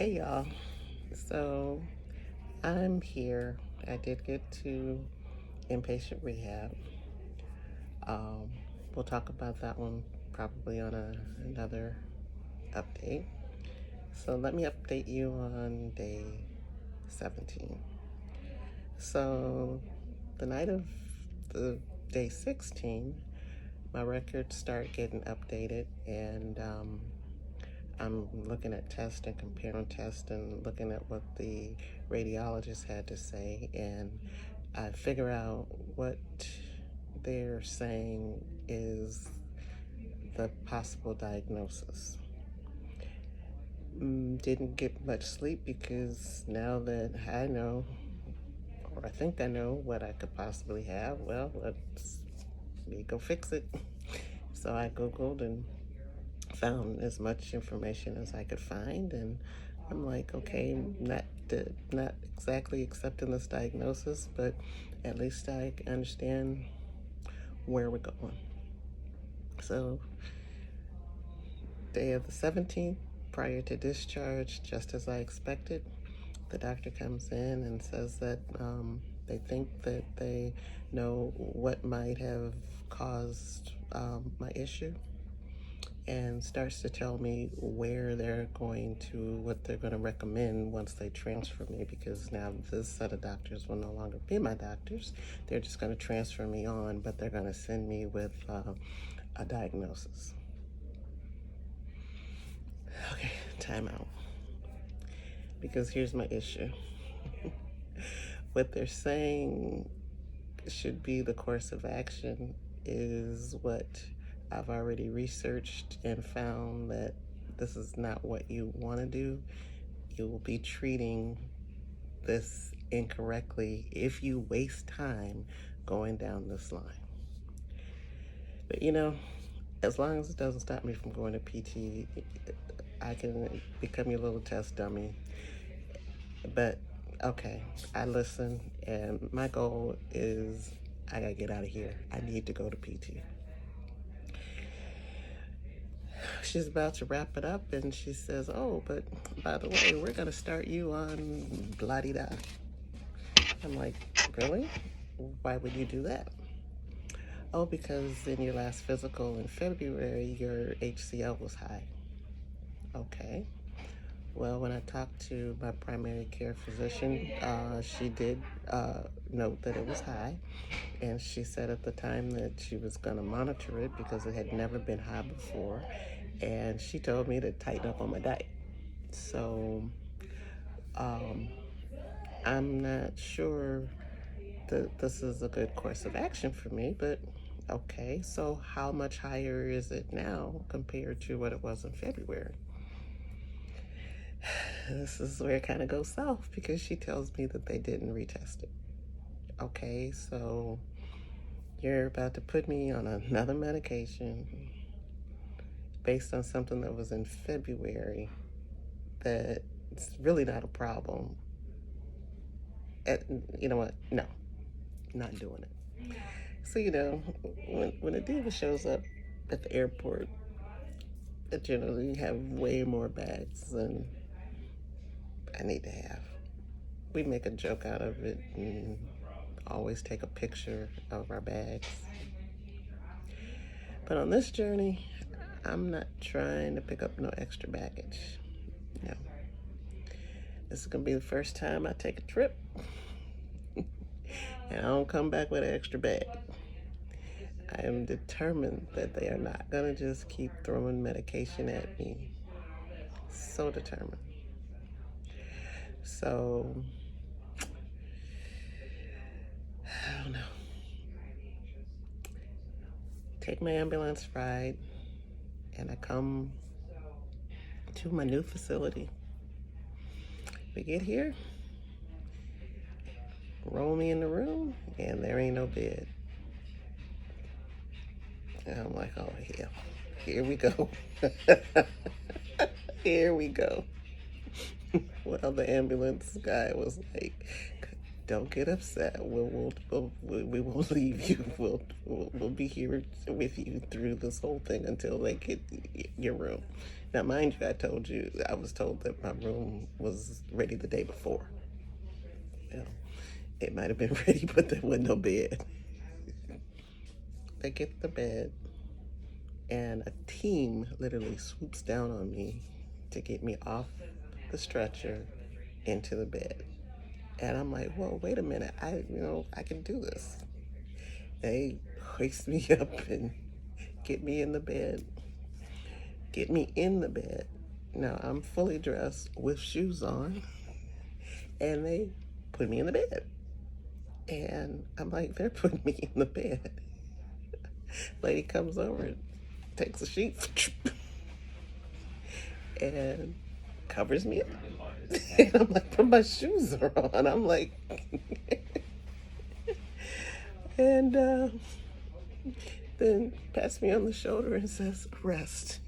Hey y'all. So I'm here. I did get to inpatient rehab. Um, we'll talk about that one probably on another update. So let me update you on day 17. So the night of the day 16, my records start getting updated, and I'm looking at tests and comparing tests and looking at what the radiologist had to say, and I figure out what they're saying is the possible diagnosis. Didn't get much sleep because now that I know, or I think I know what I could possibly have, well, let's me go fix it. So I Googled and found as much information as I could find, and I'm like, okay, not exactly accepting this diagnosis, but at least I understand where we're going. So, day of the 17th, prior to discharge, just as I expected, the doctor comes in and says that they think that they know what might have caused my issue, and starts to tell me what they're going to recommend once they transfer me, because now this set of doctors will no longer be my doctors. They're just going to transfer me on, but they're going to send me with a diagnosis. Okay, time out. Because here's my issue. What they're saying should be the course of action is what I've already researched and found that this is not what you want to do. You will be treating this incorrectly if you waste time going down this line. But as long as it doesn't stop me from going to PT, I can become your little test dummy. But okay, I listen, and my goal is I gotta get out of here. I need to go to PT. She's about to wrap it up, and she says, "Oh, but by the way, we're gonna start you on blah-de-da." I'm like, "Really? Why would you do that?" "Oh, because in your last physical in February, your HCl was high." Okay. Well, when I talked to my primary care physician, she did note that it was high, and she said at the time that she was going to monitor it because it had never been high before, and she told me to tighten up on my diet. So I'm not sure that this is a good course of action for me, but okay, so how much higher is it now compared to what it was in February? This is where it kind of goes south, because she tells me that they didn't retest it. Okay, so you're about to put me on another medication based on something that was in February that it's really not a problem. You know what? No, not doing it. So, when a diva shows up at the airport, I generally have way more bags than I need to have. We make a joke out of it and always take a picture of our bags. But on this journey, I'm not trying to pick up no extra baggage. No. This is going to be the first time I take a trip and I don't come back with an extra bag. I am determined that they are not going to just keep throwing medication at me. So determined. So, I don't know. Take my ambulance ride, and I come to my new facility. We get here, roll me in the room, and there ain't no bed. And I'm like, oh, hell, here we go. Here we go. Well, the ambulance guy was like, don't get upset. We won't leave you. We'll be here with you through this whole thing until they get your room. Now, mind you, I was told that my room was ready the day before. Well, it might have been ready, but there wasn't no bed. They get the bed, and a team literally swoops down on me to get me off the stretcher into the bed. And I'm like, whoa, wait a minute. I can do this. They hoist me up and get me in the bed. Get me in the bed. Now I'm fully dressed with shoes on, and they put me in the bed. And I'm like, they're putting me in the bed. Lady comes over and takes a sheet and covers me up. And I'm like, but my shoes are on. I'm like, and then pats me on the shoulder and says, rest.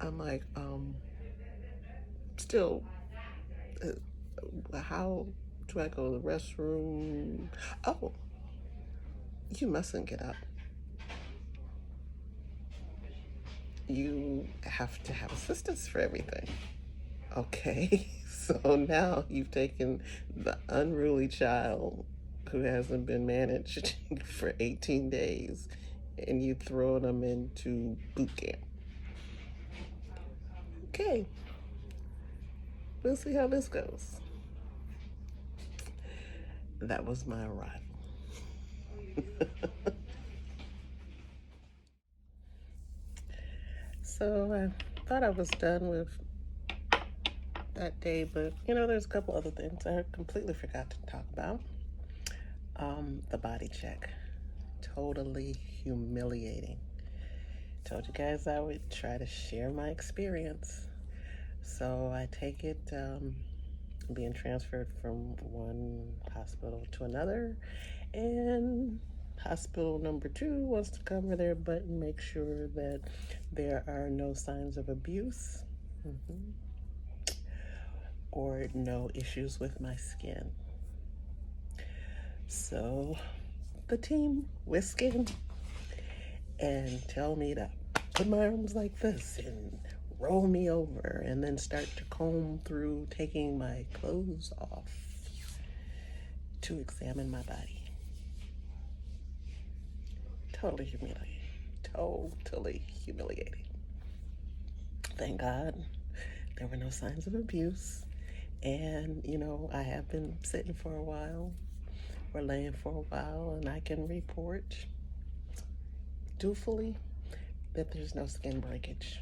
I'm like, still, how do I go to the restroom? Oh, you mustn't get up. You have to have assistance for everything. Okay, so now you've taken the unruly child who hasn't been managed for 18 days and you throw them into boot camp. Okay, we'll see how this goes. That was my arrival. So I thought I was done with that day, but there's a couple other things I completely forgot to talk about. The body check, totally humiliating. Told you guys I would try to share my experience. So I take it being transferred from one hospital to another, and hospital number 2 wants to cover their butt and make sure that there are no signs of abuse or no issues with my skin. So the team whisk in and tell me to put my arms like this and roll me over and then start to comb through taking my clothes off to examine my body. Totally humiliating. Totally humiliating. Thank God there were no signs of abuse. And, I have been sitting for a while or laying for a while, and I can report dutifully that there's no skin breakage.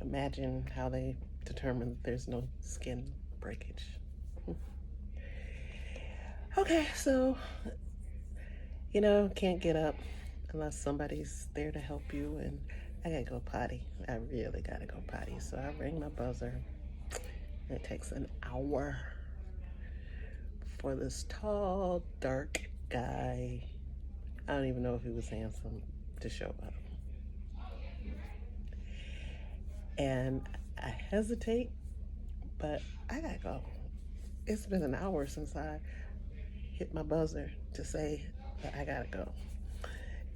Imagine how they determine that there's no skin breakage. Okay, so, can't get up unless somebody's there to help you, and I gotta go potty. I really gotta go potty. So I ring my buzzer. It takes an hour for this tall, dark guy, I don't even know if he was handsome, to show up. And I hesitate, but I gotta go. It's been an hour since I hit my buzzer to say that I gotta go.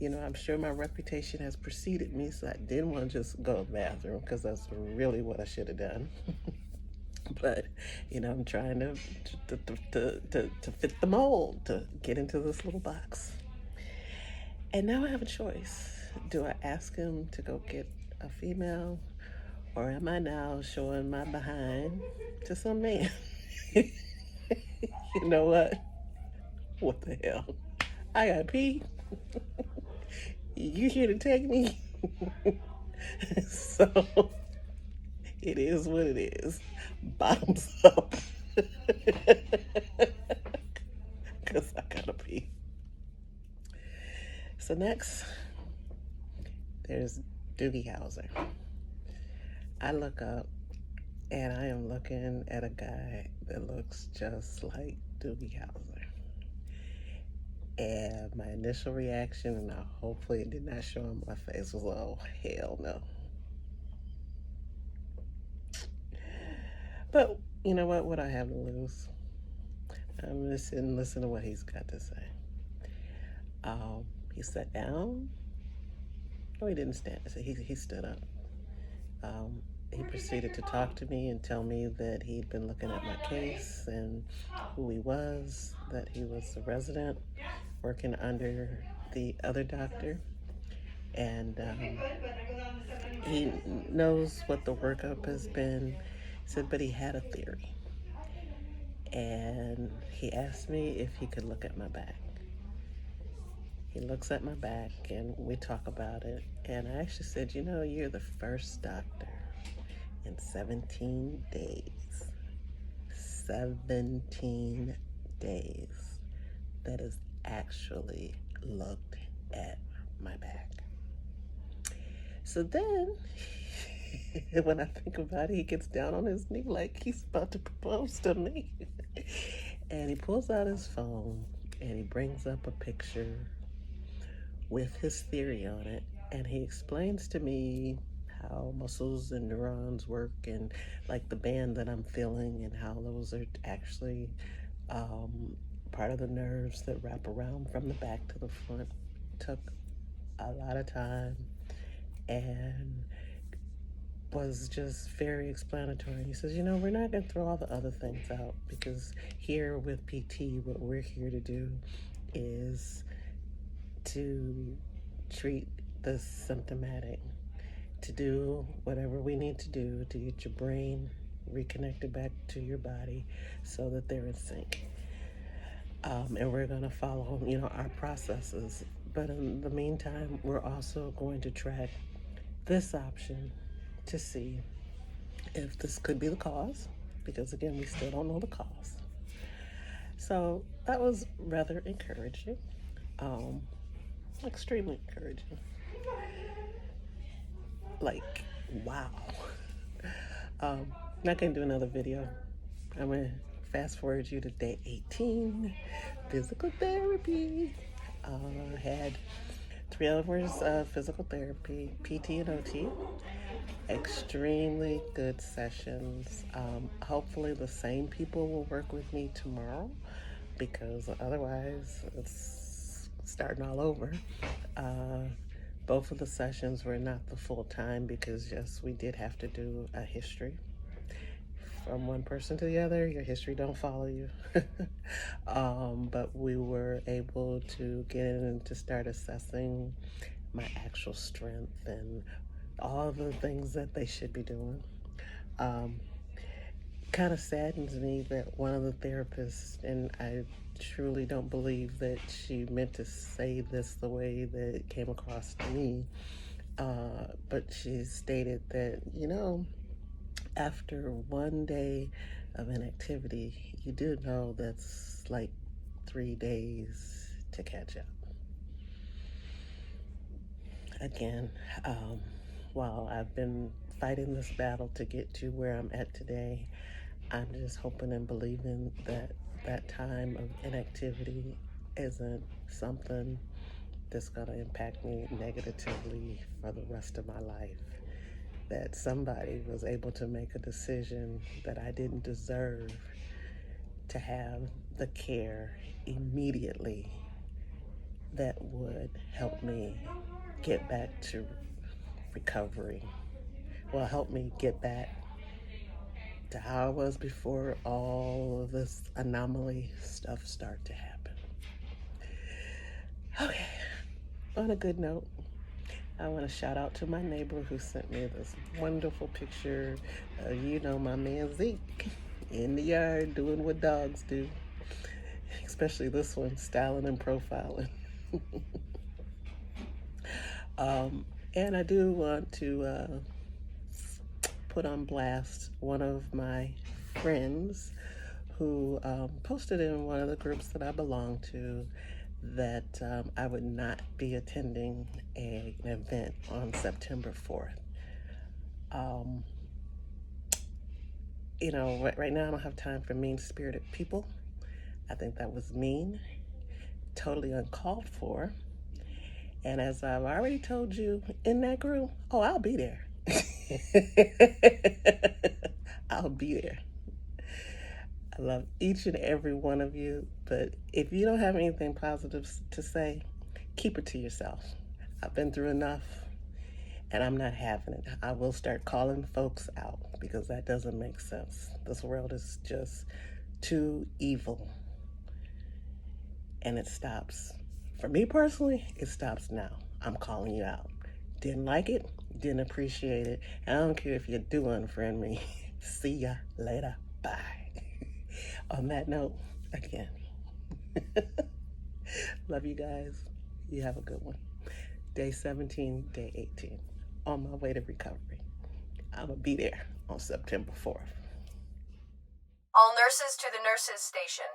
I'm sure my reputation has preceded me, so I didn't want to just go to the bathroom, because that's really what I should have done. But I'm trying to fit the mold, to get into this little box. And now I have a choice. Do I ask him to go get a female, or am I now showing my behind to some man? You know what? What the hell? I gotta pee. You here to take me? So it is what it is. Bottoms up. Because I gotta pee. So next, there's Doogie Howser. I look up, and I am looking at a guy that looks just like Doogie Howser. And my initial reaction, and hopefully it did not show on my face, was, oh, hell no. But you know what? What I have to lose? I'm gonna sit and listen to what he's got to say. He sat down. No, he didn't stand. He stood up. Um, he proceeded to talk to me and tell me that he'd been looking at my case and who he was, that he was a resident working under the other doctor, and he knows what the workup has been. He said, but he had a theory, and he asked me if he could look at my back. He looks at my back and we talk about it. And I actually said, you know, you're the first doctor in 17 days, 17 days that has actually looked at my back. So then, when I think about it, he gets down on his knee like he's about to propose to me. And he pulls out his phone and he brings up a picture with his theory on it, and he explains to me how muscles and neurons work and like the band that I'm feeling and how those are actually part of the nerves that wrap around from the back to the front. Took a lot of time and was just very explanatory. He says, you know, we're not going to throw all the other things out, because here with PT, what we're here to do is to treat the symptomatic, to do whatever we need to do to get your brain reconnected back to your body so that they're in sync. And we're going to follow, you know, our processes. But in the meantime, we're also going to track this option to see if this could be the cause, because again, we still don't know the cause. So that was rather encouraging. Extremely encouraging. Like, wow. Not gonna do another video. I'm gonna fast forward you to day 18, physical therapy. Had 3 hours of physical therapy, PT and OT. Extremely good sessions. Hopefully the same people will work with me tomorrow, because otherwise it's starting all over. Both of the sessions were not the full time, because yes, we did have to do a history from one person to the other. Your history don't follow you. But we were able to get in and to start assessing my actual strength and all the things that they should be doing. Kind of saddens me that one of the therapists, and I truly don't believe that she meant to say this the way that it came across to me, but she stated that, you know, after one day of inactivity, you do know that's like 3 days to catch up. Again, while I've been fighting this battle to get to where I'm at today, I'm just hoping and believing that that time of inactivity isn't something that's going to impact me negatively for the rest of my life. That somebody was able to make a decision that I didn't deserve to have the care immediately that would help me get back to recovery. Well, help me get back to how I was before all of this anomaly stuff started to happen. Okay, on a good note, I want to shout out to my neighbor who sent me this wonderful picture of, you know, my man Zeke in the yard doing what dogs do, especially this one, styling and profiling. And I do want to put on blast one of my friends who posted in one of the groups that I belong to that I would not be attending an event on September 4th. You know, right now I don't have time for mean-spirited people. I think that was mean, totally uncalled for. And as I've already told you in that group, oh, I'll be there. I'll be there. I love each and every one of you, but if you don't have anything positive to say, keep it to yourself. I've been through enough, and I'm not having it. I will start calling folks out because that doesn't make sense. This world is just too evil, and it stops. For me personally, it stops now. I'm calling you out. Didn't like it, didn't appreciate it, and I don't care if you do unfriend me. See ya later. Bye. On that note, again, love you guys. You have a good one. Day 17, day 18. On my way to recovery. I'm going to be there on September 4th. All nurses to the nurses station.